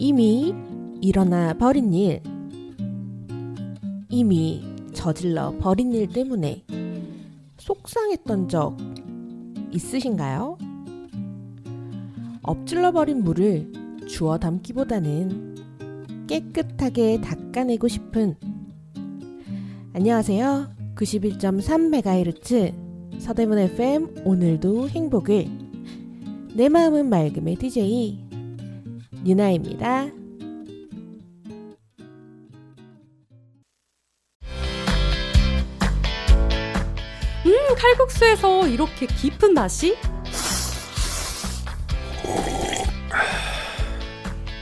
이미 일어나 버린 일, 이미 저질러 버린 일 때문에 속상했던 적 있으신가요? 엎질러 버린 물을 주워 담기보다는 깨끗하게 닦아내고 싶은, 안녕하세요. 91.3MHz 서대문 FM 오늘도 행복을, 내 마음은 맑음의 DJ 유나입니다. 칼국수에서 이렇게 깊은 맛이?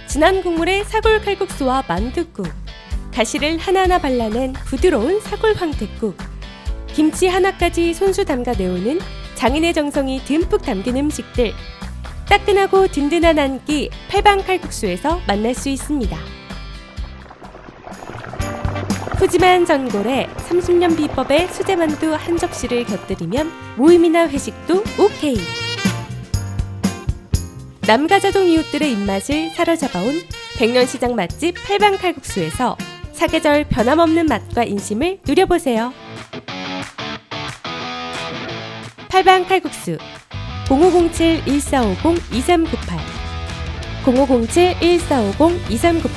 진한 국물의 사골 칼국수와 만둣국, 가시를 하나하나 발라낸 부드러운 사골 황태국, 김치 하나까지 손수 담가 내오는 장인의 정성이 듬뿍 담긴 음식들, 따끈하고 든든한 한 끼 팔방 칼국수에서 만날 수 있습니다. 푸짐한 전골에 30년 비법의 수제만두 한 접시를 곁들이면 모임이나 회식도 오케이. 남가자동 이웃들의 입맛을 사로잡아온 백년시장 맛집 팔방 칼국수에서 사계절 변함없는 맛과 인심을 누려보세요. 팔방 칼국수 0507-1450-2398 0507-1450-2398.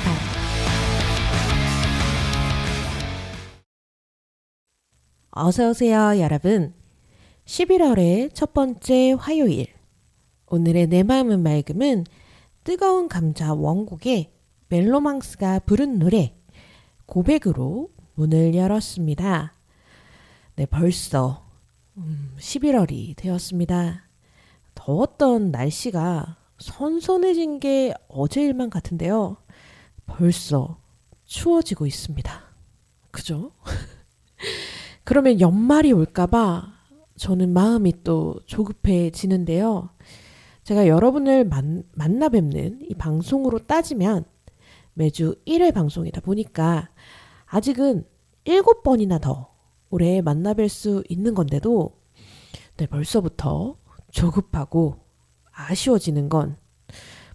어서오세요 여러분. 11월의 첫 번째 화요일, 오늘의 내 마음은 맑음은 뜨거운 감자 원곡의 멜로망스가 부른 노래 고백으로 문을 열었습니다. 네, 벌써 11월이 되었습니다. 더웠던 날씨가 선선해진 게 어제 일만 같은데요. 벌써 추워지고 있습니다. 그죠? 그러면 연말이 올까봐 저는 마음이 또 조급해지는데요. 제가 여러분을 만나 뵙는 이 방송으로 따지면 매주 1회 방송이다 보니까 아직은 7번이나 더 올해 만나 뵐 수 있는 건데도 네, 벌써부터 조급하고 아쉬워지는 건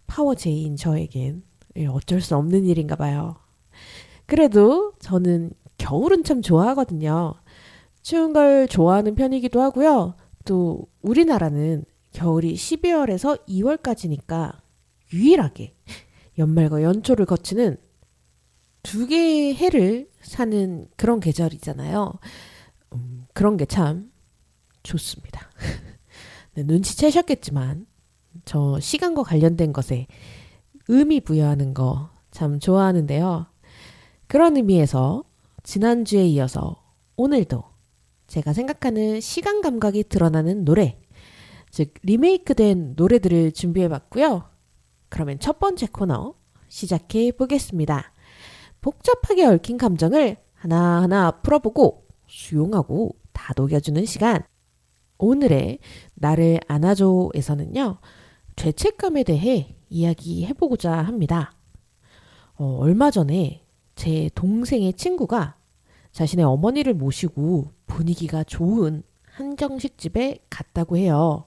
파워제이인 저에겐 어쩔 수 없는 일인가 봐요. 그래도 저는 겨울은 참 좋아하거든요. 추운 걸 좋아하는 편이기도 하고요. 또 우리나라는 겨울이 12월에서 2월까지니까 유일하게 연말과 연초를 거치는 두 개의 해를 사는 그런 계절이잖아요. 그런 게 참 좋습니다. 네, 눈치채셨겠지만 저 시간과 관련된 것에 의미 부여하는 거 참 좋아하는데요. 그런 의미에서 지난주에 이어서 오늘도 제가 생각하는 시간 감각이 드러나는 노래, 즉 리메이크된 노래들을 준비해봤고요. 그러면 첫 번째 코너 시작해 보겠습니다. 복잡하게 얽힌 감정을 하나하나 풀어보고 수용하고 다독여주는 시간. 오늘의 나를 안아줘에서는요, 죄책감에 대해 이야기해보고자 합니다. 얼마 전에 제 동생의 친구가 자신의 어머니를 모시고 분위기가 좋은 한정식집에 갔다고 해요.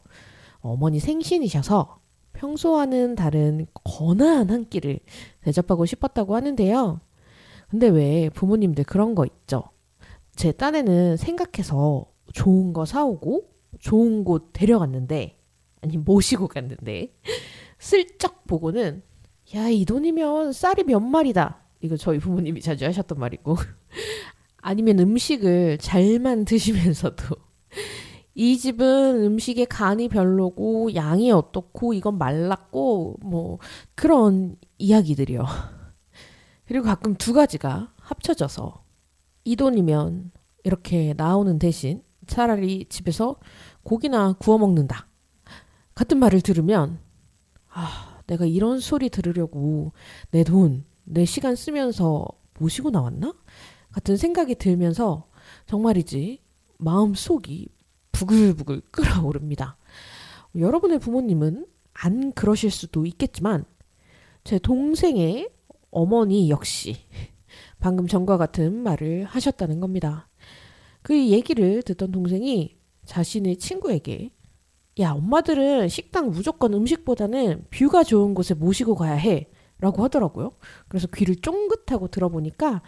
어머니 생신이셔서 평소와는 다른 거나한 한 끼를 대접하고 싶었다고 하는데요. 근데 왜 부모님들 그런 거 있죠? 제 딴에는 생각해서 좋은 거 사오고 좋은 곳 데려갔는데, 아니 모시고 갔는데 슬쩍 보고는 야, 이 돈이면 쌀이 몇 마리다. 이거 저희 부모님이 자주 하셨던 말이고 아니면 음식을 잘만 드시면서도 이 집은 음식의 간이 별로고 양이 어떻고 이건 말랐고 뭐 그런 이야기들이요. 그리고 가끔 두 가지가 합쳐져서 이 돈이면 이렇게 나오는 대신 차라리 집에서 고기나 구워 먹는다 같은 말을 들으면, 내가 이런 소리 들으려고 내 돈, 내 시간 쓰면서 모시고 나왔나? 같은 생각이 들면서 정말이지 마음속이 부글부글 끓어오릅니다. 여러분의 부모님은 안 그러실 수도 있겠지만 제 동생의 어머니 역시 방금 전과 같은 말을 하셨다는 겁니다. 그 얘기를 듣던 동생이 자신의 친구에게 야, 엄마들은 식당 무조건 음식보다는 뷰가 좋은 곳에 모시고 가야 해 라고 하더라고요. 그래서 귀를 쫑긋하고 들어보니까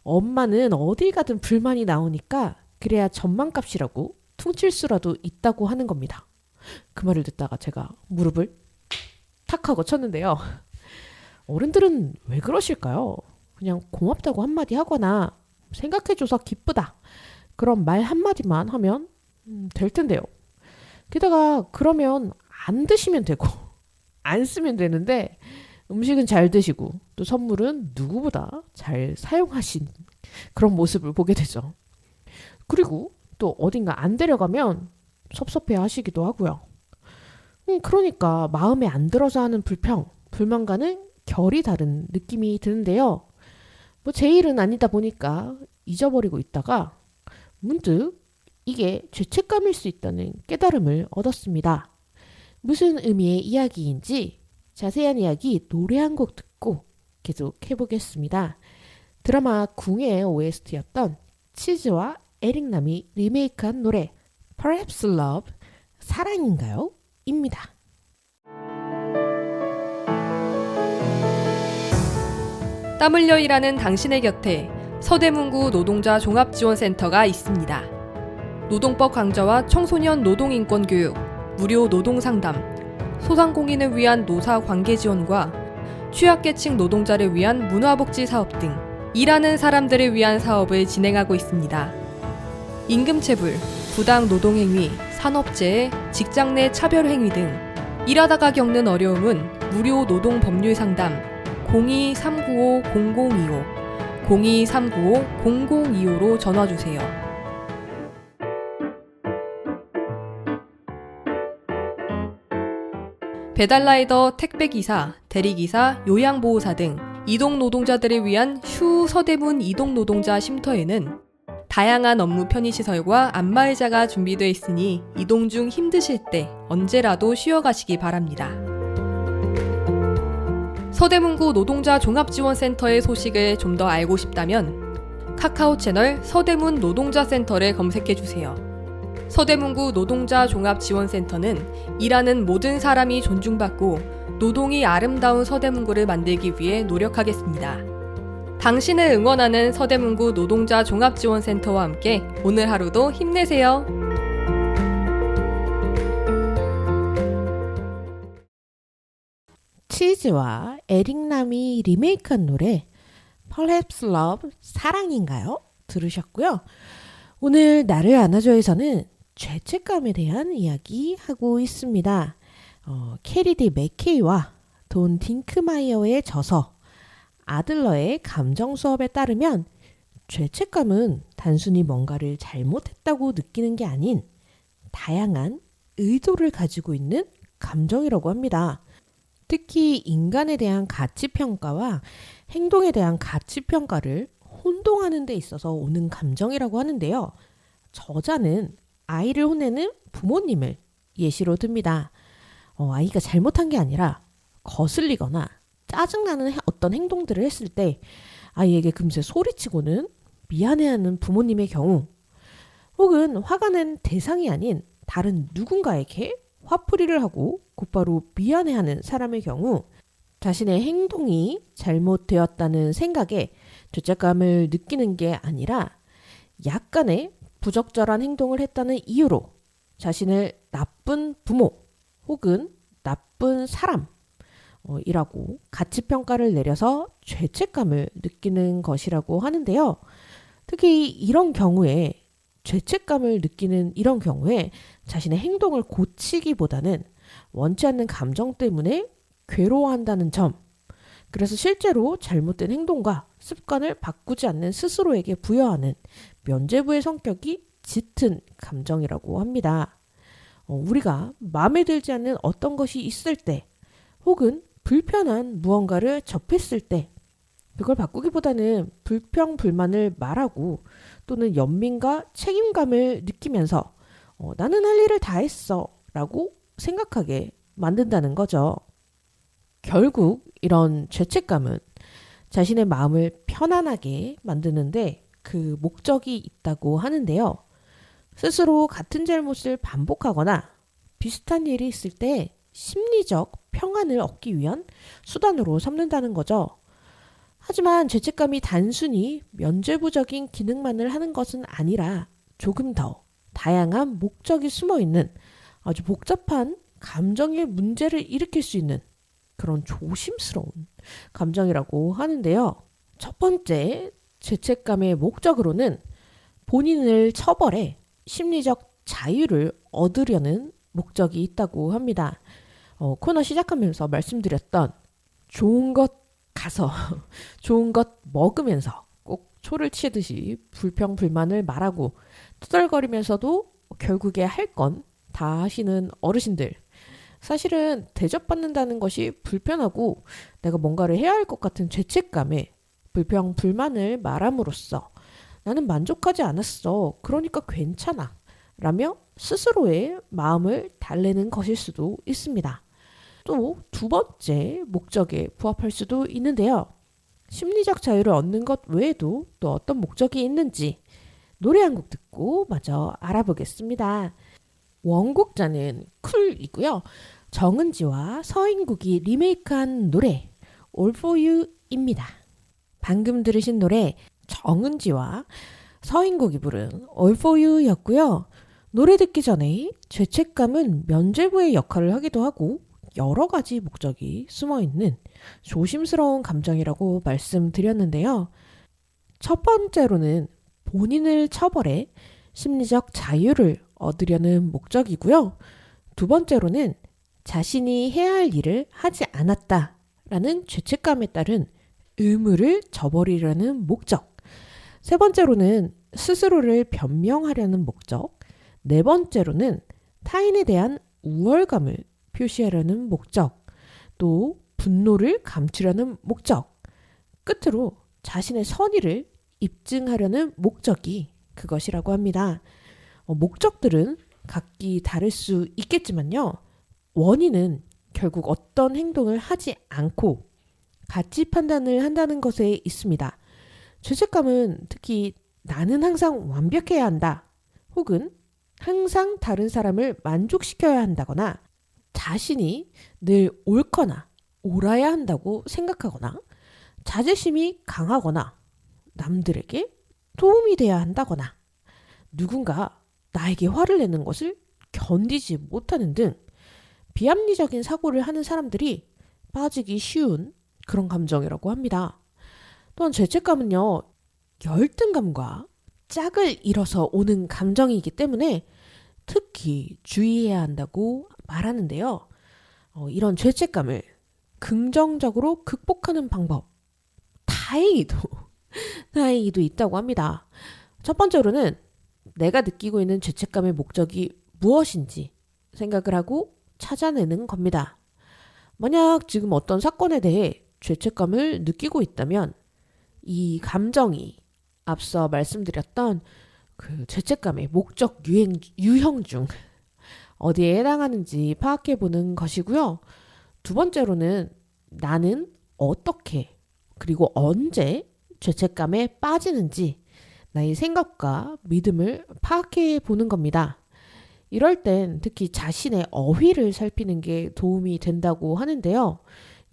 엄마는 어딜 가든 불만이 나오니까 그래야 전망값이라고 퉁칠 수라도 있다고 하는 겁니다. 그 말을 듣다가 제가 무릎을 탁 하고 쳤는데요. 어른들은 왜 그러실까요? 그냥 고맙다고 한마디 하거나 생각해줘서 기쁘다. 그런 말 한마디만 하면 될 텐데요. 게다가 그러면 안 드시면 되고 안 쓰면 되는데 음식은 잘 드시고 또 선물은 누구보다 잘 사용하신 그런 모습을 보게 되죠. 그리고 또 어딘가 안 데려가면 섭섭해 하시기도 하고요. 그러니까 마음에 안 들어서 하는 불평, 불만과는 결이 다른 느낌이 드는데요. 뭐 제 일은 아니다 보니까 잊어버리고 있다가 문득 이게 죄책감일 수 있다는 깨달음을 얻었습니다. 무슨 의미의 이야기인지 자세한 이야기 노래 한 곡 듣고 계속 해보겠습니다. 드라마 궁의 OST였던 치즈와 에릭남이 리메이크한 노래 Perhaps Love, 사랑인가요? 입니다. 땀 흘려 일하는 당신의 곁에 서대문구 노동자 종합지원센터가 있습니다. 노동법 강좌와 청소년 노동인권 교육, 무료 노동상담, 소상공인을 위한 노사 관계 지원과 취약계층 노동자를 위한 문화복지 사업 등 일하는 사람들을 위한 사업을 진행하고 있습니다. 임금체불, 부당 노동행위, 산업재해, 직장 내 차별행위 등 일하다가 겪는 어려움은 무료 노동법률 상담 02-395-0025, 02-395-0025로 전화주세요. 배달라이더, 택배기사, 대리기사, 요양보호사 등 이동노동자들을 위한 슈 서대문 이동노동자 쉼터에는 다양한 업무 편의시설과 안마의자가 준비되어 있으니 이동 중 힘드실 때 언제라도 쉬어가시기 바랍니다. 서대문구 노동자 종합지원센터의 소식을 좀 더 알고 싶다면 카카오 채널 서대문 노동자센터를 검색해주세요. 서대문구 노동자 종합지원센터는 일하는 모든 사람이 존중받고 노동이 아름다운 서대문구를 만들기 위해 노력하겠습니다. 당신을 응원하는 서대문구 노동자 종합지원센터와 함께 오늘 하루도 힘내세요. 치즈와 에릭남이 리메이크한 노래 Perhaps Love, 사랑인가요? 들으셨고요. 오늘 나를 안아줘에서는 죄책감에 대한 이야기 하고 있습니다. 캐리디 맥케이와 돈 딩크마이어의 저서 아들러의 감정 수업에 따르면 죄책감은 단순히 뭔가를 잘못했다고 느끼는 게 아닌 다양한 의도를 가지고 있는 감정이라고 합니다. 특히 인간에 대한 가치평가와 행동에 대한 가치평가를 혼동하는 데 있어서 오는 감정이라고 하는데요. 저자는 아이를 혼내는 부모님을 예시로 듭니다. 아이가 잘못한 게 아니라 거슬리거나 짜증나는 어떤 행동들을 했을 때 아이에게 금세 소리치고는 미안해하는 부모님의 경우, 혹은 화가 난 대상이 아닌 다른 누군가에게 화풀이를 하고 곧바로 미안해하는 사람의 경우 자신의 행동이 잘못되었다는 생각에 죄책감을 느끼는 게 아니라 약간의 부적절한 행동을 했다는 이유로 자신을 나쁜 부모 혹은 나쁜 사람이라고 가치평가를 내려서 죄책감을 느끼는 것이라고 하는데요. 특히 이런 경우에 죄책감을 느끼는 이런 경우에 자신의 행동을 고치기보다는 원치 않는 감정 때문에 괴로워한다는 점, 그래서 실제로 잘못된 행동과 습관을 바꾸지 않는 스스로에게 부여하는 면죄부의 성격이 짙은 감정이라고 합니다. 우리가 마음에 들지 않는 어떤 것이 있을 때 혹은 불편한 무언가를 접했을 때 그걸 바꾸기보다는 불평불만을 말하고 또는 연민과 책임감을 느끼면서 나는 할 일을 다 했어 라고 생각하게 만든다는 거죠. 결국 이런 죄책감은 자신의 마음을 편안하게 만드는데 그 목적이 있다고 하는데요. 스스로 같은 잘못을 반복하거나 비슷한 일이 있을 때 심리적 평안을 얻기 위한 수단으로 삼는다는 거죠. 하지만 죄책감이 단순히 면죄부적인 기능만을 하는 것은 아니라 조금 더 다양한 목적이 숨어 있는 아주 복잡한 감정의 문제를 일으킬 수 있는 그런 조심스러운 감정이라고 하는데요. 첫 번째, 죄책감의 목적으로는 본인을 처벌해 심리적 자유를 얻으려는 목적이 있다고 합니다. 코너 시작하면서 말씀드렸던 좋은 것 가서 좋은 것 먹으면서 꼭 초를 치듯이 불평불만을 말하고 투덜거리면서도 결국에 할 건 다 하시는 어르신들. 사실은 대접받는다는 것이 불편하고 내가 뭔가를 해야 할 것 같은 죄책감에 불평불만을 말함으로써 나는 만족하지 않았어. 그러니까 괜찮아. 라며 스스로의 마음을 달래는 것일 수도 있습니다. 또 두 번째 목적에 부합할 수도 있는데요. 심리적 자유를 얻는 것 외에도 또 어떤 목적이 있는지 노래 한 곡 듣고 마저 알아보겠습니다. 원곡자는 쿨이고요. 정은지와 서인국이 리메이크한 노래 All For You입니다. 방금 들으신 노래 정은지와 서인국이 부른 All For You였고요. 노래 듣기 전에 죄책감은 면죄부의 역할을 하기도 하고 여러 가지 목적이 숨어있는 조심스러운 감정이라고 말씀드렸는데요. 첫 번째로는 본인을 처벌해 심리적 자유를 얻으려는 목적이고요. 두 번째로는 자신이 해야 할 일을 하지 않았다라는 죄책감에 따른 의무를 저버리려는 목적. 세 번째로는 스스로를 변명하려는 목적. 네 번째로는 타인에 대한 우월감을 표시하려는 목적. 또 분노를 감추려는 목적. 끝으로 자신의 선의를 입증하려는 목적이 그것이라고 합니다. 목적들은 각기 다를 수 있겠지만요. 원인은 결국 어떤 행동을 하지 않고 가치 판단을 한다는 것에 있습니다. 죄책감은 특히 나는 항상 완벽해야 한다. 혹은 항상 다른 사람을 만족시켜야 한다거나 자신이 늘 옳거나 옳아야 한다고 생각하거나 자존심이 강하거나 남들에게 도움이 돼야 한다거나 누군가 나에게 화를 내는 것을 견디지 못하는 등 비합리적인 사고를 하는 사람들이 빠지기 쉬운 그런 감정이라고 합니다. 또한 죄책감은요, 열등감과 짝을 잃어서 오는 감정이기 때문에 특히 주의해야 한다고 말하는데요. 이런 죄책감을 긍정적으로 극복하는 방법, 다행히도 있다고 합니다. 첫 번째로는 내가 느끼고 있는 죄책감의 목적이 무엇인지 생각을 하고 찾아내는 겁니다. 만약 지금 어떤 사건에 대해 죄책감을 느끼고 있다면 이 감정이 앞서 말씀드렸던 그 죄책감의 목적 유형 중 어디에 해당하는지 파악해 보는 것이고요. 두 번째로는 나는 어떻게 그리고 언제 죄책감에 빠지는지 나의 생각과 믿음을 파악해 보는 겁니다. 이럴 땐 특히 자신의 어휘를 살피는 게 도움이 된다고 하는데요.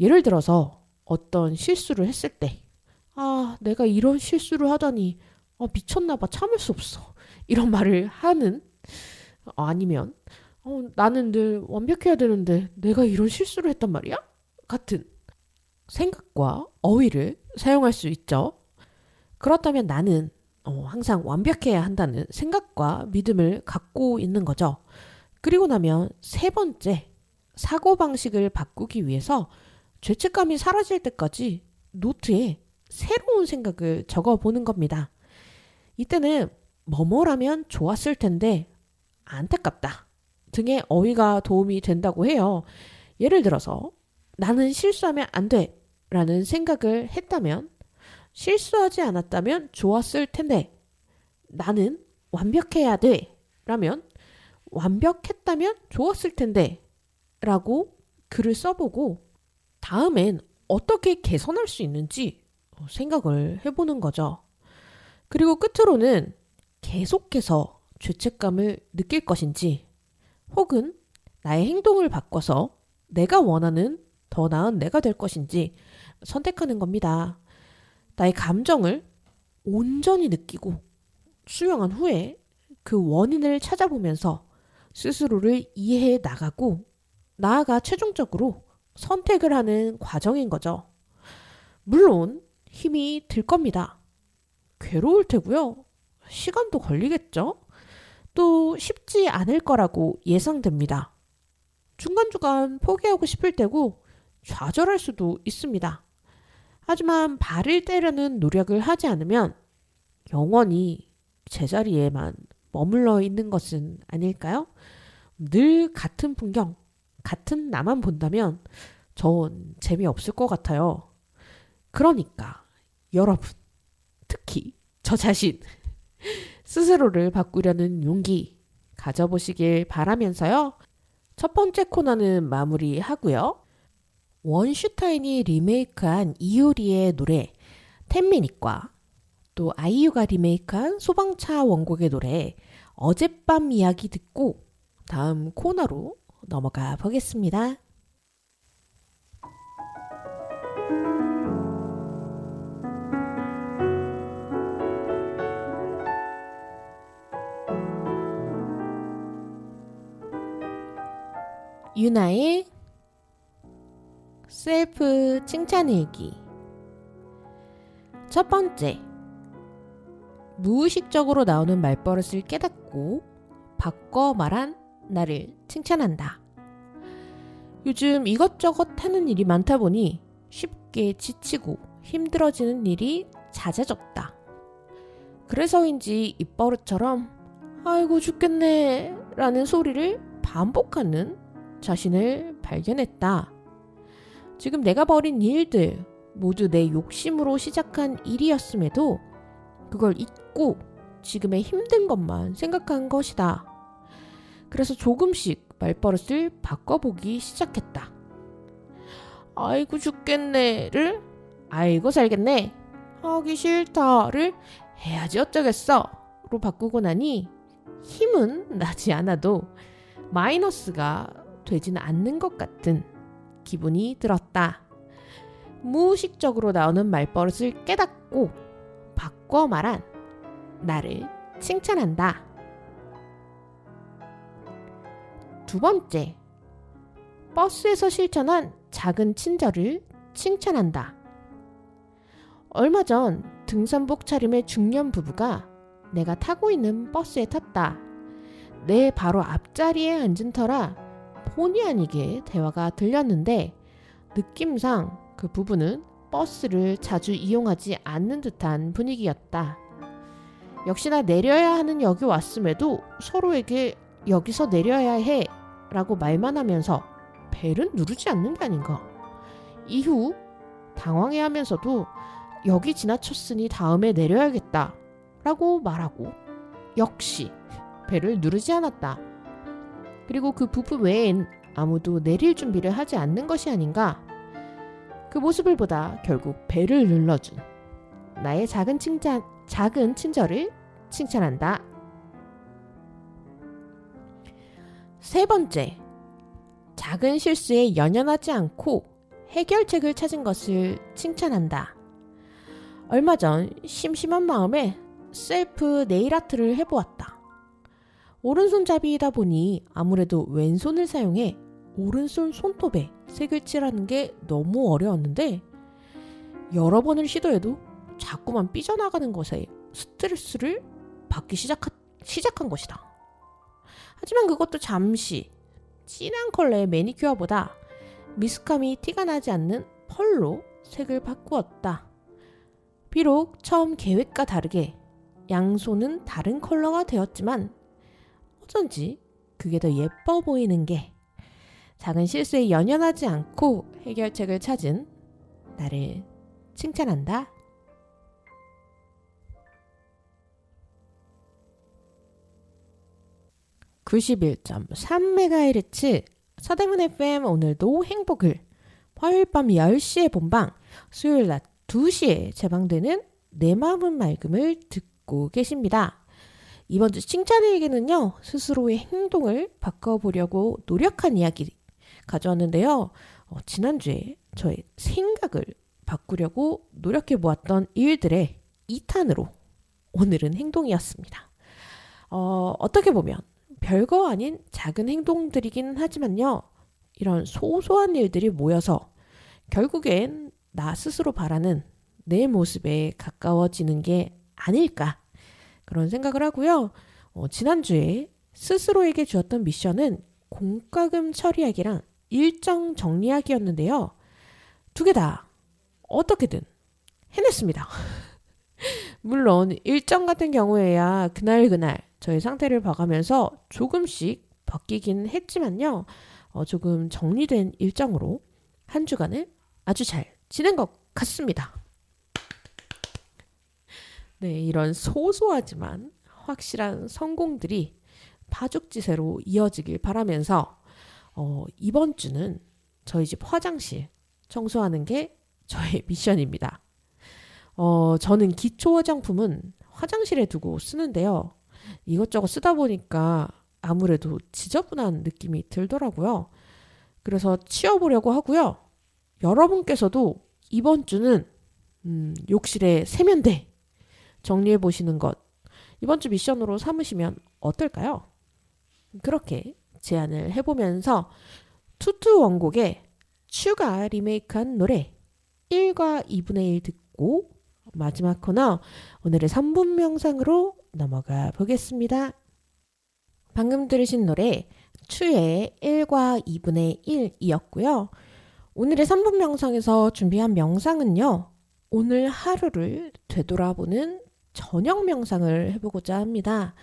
예를 들어서 어떤 실수를 했을 때 내가 이런 실수를 하다니 미쳤나 봐 참을 수 없어 이런 말을 하는 아니면 나는 늘 완벽해야 되는데 내가 이런 실수를 했단 말이야? 같은 생각과 어휘를 사용할 수 있죠. 그렇다면 나는 항상 완벽해야 한다는 생각과 믿음을 갖고 있는 거죠. 그리고 나면 세 번째, 사고방식을 바꾸기 위해서 죄책감이 사라질 때까지 노트에 새로운 생각을 적어보는 겁니다. 이때는 뭐뭐라면 좋았을 텐데 안타깝다 등의 어휘가 도움이 된다고 해요. 예를 들어서 나는 실수하면 안 돼 라는 생각을 했다면 실수하지 않았다면 좋았을 텐데 나는 완벽해야 돼 라면 완벽했다면 좋았을 텐데 라고 글을 써보고 다음엔 어떻게 개선할 수 있는지 생각을 해보는 거죠. 그리고 끝으로는 계속해서 죄책감을 느낄 것인지 혹은 나의 행동을 바꿔서 내가 원하는 더 나은 내가 될 것인지 선택하는 겁니다. 나의 감정을 온전히 느끼고 수용한 후에 그 원인을 찾아보면서 스스로를 이해해 나가고 나아가 최종적으로 선택을 하는 과정인 거죠. 물론 힘이 들 겁니다. 괴로울 테고요. 시간도 걸리겠죠. 또 쉽지 않을 거라고 예상됩니다. 중간중간 포기하고 싶을 때고 좌절할 수도 있습니다. 하지만 발을 떼려는 노력을 하지 않으면 영원히 제자리에만 머물러 있는 것은 아닐까요? 늘 같은 풍경, 같은 나만 본다면 전 재미없을 것 같아요. 그러니까 여러분, 특히 저 자신 스스로를 바꾸려는 용기 가져보시길 바라면서요. 첫 번째 코너는 마무리하고요. 원슈타인이 리메이크한 이효리의 노래 10미닛과 또 아이유가 리메이크한 소방차 원곡의 노래 어젯밤 이야기 듣고 다음 코너로 넘어가 보겠습니다. 유나의 셀프 칭찬일기. 첫 번째, 무의식적으로 나오는 말버릇을 깨닫고 바꿔 말한 나를 칭찬한다. 요즘 이것저것 하는 일이 많다 보니 쉽게 지치고 힘들어지는 일이 잦아졌다. 그래서인지 입버릇처럼 아이고 죽겠네 라는 소리를 반복하는 자신을 발견했다. 지금 내가 벌인 일들 모두 내 욕심으로 시작한 일이었음에도 그걸 잊고 지금의 힘든 것만 생각한 것이다. 그래서 조금씩 말버릇을 바꿔보기 시작했다. 아이고 죽겠네를 아이고 살겠네, 하기 싫다를 해야지 어쩌겠어 로 바꾸고 나니 힘은 나지 않아도 마이너스가 되지는 않는 것 같은 기분이 들었다. 무의식적으로 나오는 말버릇을 깨닫고 바꿔 말한 나를 칭찬한다. 두 번째, 버스에서 실천한 작은 친절을 칭찬한다. 얼마 전 등산복 차림의 중년 부부가 내가 타고 있는 버스에 탔다. 내 바로 앞자리에 앉은 터라 본의 아니게 대화가 들렸는데 느낌상 그 부부는 버스를 자주 이용하지 않는 듯한 분위기였다. 역시나 내려야 하는 역이 왔음에도 서로에게 여기서 내려야 해 라고 말만 하면서 벨은 누르지 않는 게 아닌가. 이후 당황해하면서도 여기 지나쳤으니 다음에 내려야겠다 라고 말하고 역시 벨을 누르지 않았다. 그리고 그 부부 외엔 아무도 내릴 준비를 하지 않는 것이 아닌가. 그 모습을 보다 결국 벨을 눌러준 나의 작은 친절을 칭찬한다. 세 번째, 작은 실수에 연연하지 않고 해결책을 찾은 것을 칭찬한다. 얼마 전 심심한 마음에 셀프 네일아트를 해보았다. 오른손잡이이다 보니 아무래도 왼손을 사용해 오른손 손톱에 색을 칠하는 게 너무 어려웠는데 여러 번을 시도해도 자꾸만 삐져나가는 것에 스트레스를 받기 시작한 것이다. 하지만 그것도 잠시 진한 컬러의 매니큐어보다 미숙함이 티가 나지 않는 펄로 색을 바꾸었다. 비록 처음 계획과 다르게 양손은 다른 컬러가 되었지만 어쩐지 그게 더 예뻐 보이는 게 작은 실수에 연연하지 않고 해결책을 찾은 나를 칭찬한다. (91.3MHz) 서대문 FM 오늘도 행복을 화요일 밤 10시에 본방, 수요일 낮 2시에 재방되는 내 마음은 맑음을 듣고 계십니다. 이번 주 칭찬일기는요, 스스로의 행동을 바꿔보려고 노력한 이야기 가져왔는데요. 지난주에 저의 생각을 바꾸려고 노력해 보았던 일들의 2탄으로 오늘은 행동이었습니다. 어떻게 보면 별거 아닌 작은 행동들이긴 하지만요. 이런 소소한 일들이 모여서 결국엔 나 스스로 바라는 내 모습에 가까워지는 게 아닐까 그런 생각을 하고요. 지난주에 스스로에게 주었던 미션은 공과금 처리하기랑 일정 정리하기였는데요. 두 개 다 어떻게든 해냈습니다. 물론 일정 같은 경우에야 그날 저의 상태를 봐가면서 조금씩 바뀌긴 했지만요. 조금 정리된 일정으로 한 주간을 아주 잘 지낸 것 같습니다. 네, 이런 소소하지만 확실한 성공들이 파죽지세로 이어지길 바라면서 이번 주는 저희 집 화장실 청소하는 게 저의 미션입니다. 저는 기초 화장품은 화장실에 두고 쓰는데요. 이것저것 쓰다 보니까 아무래도 지저분한 느낌이 들더라고요. 그래서 치워보려고 하고요. 여러분께서도 이번 주는 욕실의 세면대 정리해 보시는 것 이번 주 미션으로 삼으시면 어떨까요? 그렇게 제안을 해보면서 투투 원곡의 추가 리메이크한 노래 1과 2분의 1 듣고 마지막 코너 오늘의 3분 명상으로 넘어가 보겠습니다. 방금 들으신 노래 추의 1과 2분의 1이었고요. 오늘의 3분 명상에서 준비한 명상은요. 오늘 하루를 되돌아보는 저녁 명상을 해보고자 합니다.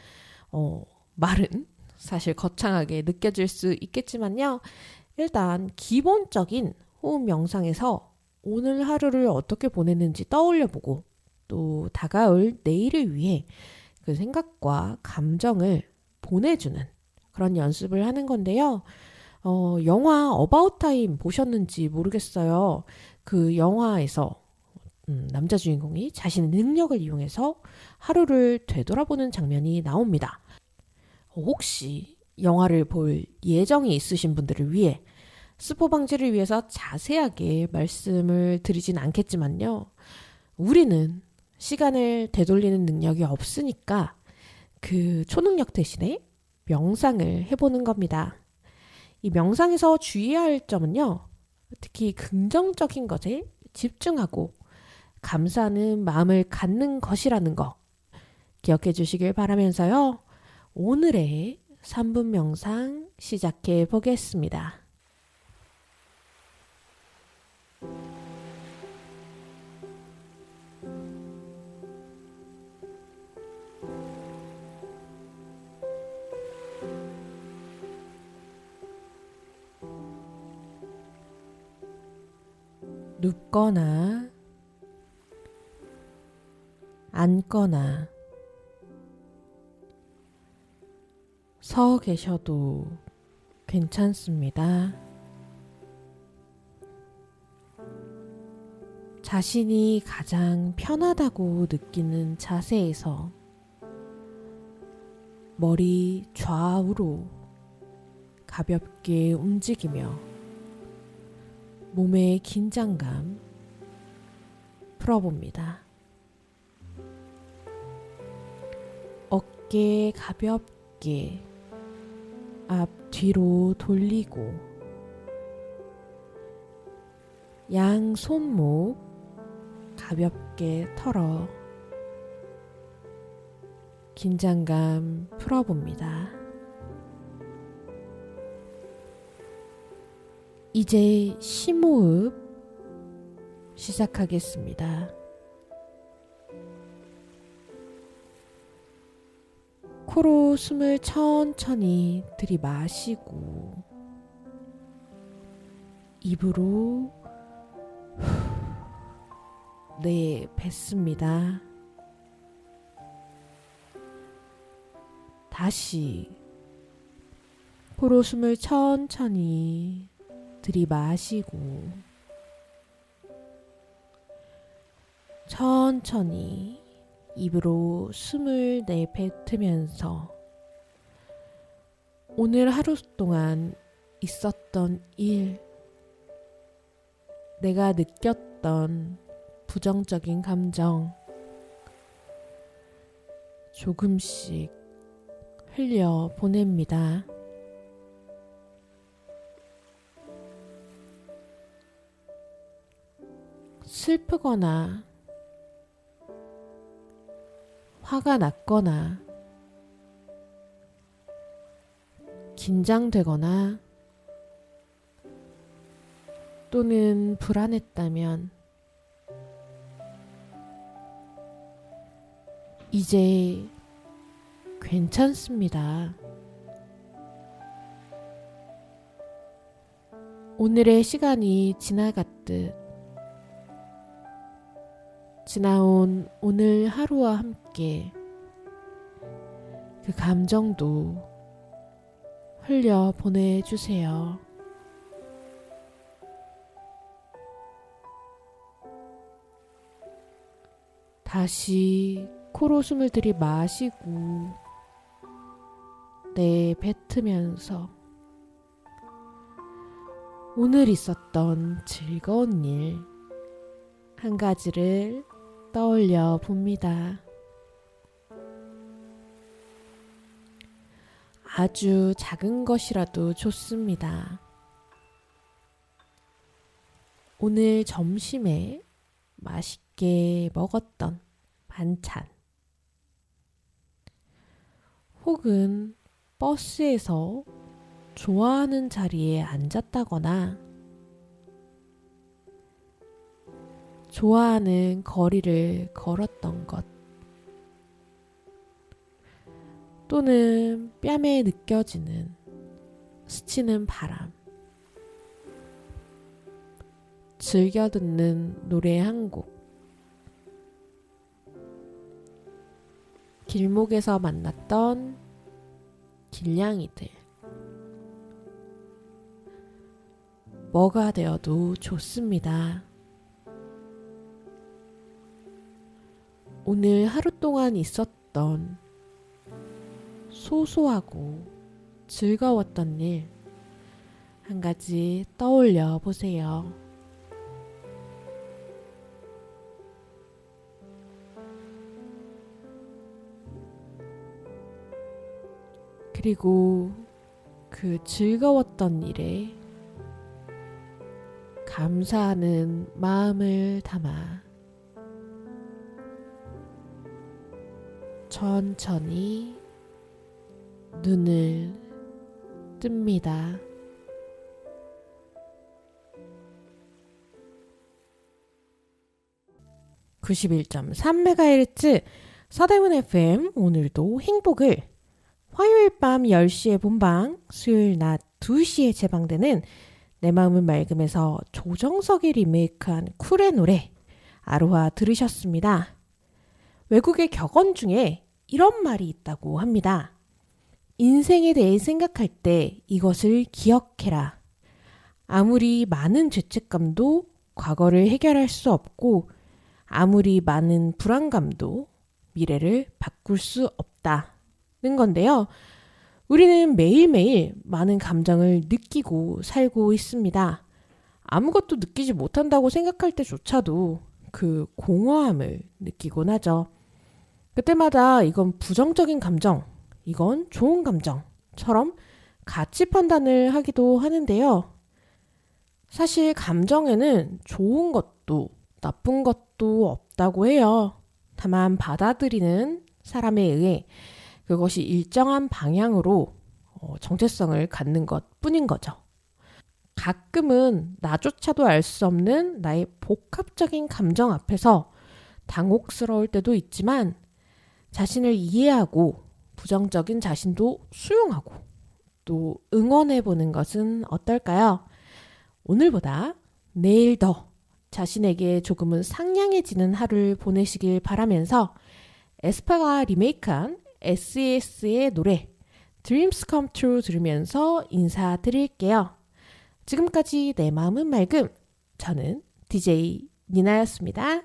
말은 사실 거창하게 느껴질 수 있겠지만요. 일단 기본적인 호흡 명상에서 오늘 하루를 어떻게 보냈는지 떠올려보고 또 다가올 내일을 위해 그 생각과 감정을 보내주는 그런 연습을 하는 건데요. 영화 어바웃 타임 보셨는지 모르겠어요. 그 영화에서 남자 주인공이 자신의 능력을 이용해서 하루를 되돌아보는 장면이 나옵니다. 혹시 영화를 볼 예정이 있으신 분들을 위해 스포 방지를 위해서 자세하게 말씀을 드리진 않겠지만요. 우리는 시간을 되돌리는 능력이 없으니까 그 초능력 대신에 명상을 해보는 겁니다. 이 명상에서 주의해야 할 점은요. 특히 긍정적인 것에 집중하고 감사하는 마음을 갖는 것이라는 거 기억해 주시길 바라면서요. 오늘의 3분 명상 시작해 보겠습니다. 눕거나 앉거나 서 계셔도 괜찮습니다. 자신이 가장 편하다고 느끼는 자세에서 머리 좌우로 가볍게 움직이며 몸의 긴장감 풀어봅니다. 어깨 가볍게 앞뒤로 돌리고 양 손목 가볍게 털어 긴장감 풀어봅니다. 이제 심호흡 시작하겠습니다. 코로 숨을 천천히 들이마시고 입으로 내뱉습니다. 다시 코로 숨을 천천히 들이마시고 천천히 입으로 숨을 내뱉으면서 오늘 하루 동안 있었던 일, 내가 느꼈던 부정적인 감정 조금씩 흘려 보냅니다. 슬프거나 화가 났거나 긴장되거나 또는 불안했다면 이제 괜찮습니다. 오늘의 시간이 지나갔듯 지나온 오늘 하루와 함께 그 감정도 흘려 보내주세요. 다시 코로 숨을 들이마시고 내뱉으면서 오늘 있었던 즐거운 일 한 가지를 떠올려 봅니다. 아주 작은 것이라도 좋습니다. 오늘 점심에 맛있게 먹었던 반찬, 혹은 버스에서 좋아하는 자리에 앉았다거나 좋아하는 거리를 걸었던 것, 또는 뺨에 느껴지는 스치는 바람, 즐겨 듣는 노래 한 곡, 길목에서 만났던 길냥이들, 뭐가 되어도 좋습니다. 오늘 하루 동안 있었던 소소하고 즐거웠던 일 한 가지 떠올려 보세요. 그리고 그 즐거웠던 일에 감사하는 마음을 담아 천천히 눈을 뜹니다. (91.3MHz) 서대문 FM, 오늘도 행복을 화요일 밤 10시에 본방, 수요일 낮 2시에 재방되는 내 마음은 맑음에서 조정석이 리메이크한 쿨의 노래 아로하 들으셨습니다. 외국의 격언 중에 이런 말이 있다고 합니다. 인생에 대해 생각할 때 이것을 기억해라. 아무리 많은 죄책감도 과거를 해결할 수 없고 아무리 많은 불안감도 미래를 바꿀 수 없다는 건데요. 우리는 매일매일 많은 감정을 느끼고 살고 있습니다. 아무것도 느끼지 못한다고 생각할 때조차도 그 공허함을 느끼곤 하죠. 그때마다 이건 부정적인 감정, 이건 좋은 감정처럼 가치 판단을 하기도 하는데요. 사실 감정에는 좋은 것도 나쁜 것도 없다고 해요. 다만 받아들이는 사람에 의해 그것이 일정한 방향으로 정체성을 갖는 것 뿐인 거죠. 가끔은 나조차도 알 수 없는 나의 복합적인 감정 앞에서 당혹스러울 때도 있지만 자신을 이해하고 부정적인 자신도 수용하고 또 응원해보는 것은 어떨까요? 오늘보다 내일 더 자신에게 조금은 상냥해지는 하루를 보내시길 바라면서 에스파가 리메이크한 SES의 노래 Dreams Come True 들으면서 인사드릴게요. 지금까지 내 마음은 맑음, 저는 DJ 니나였습니다.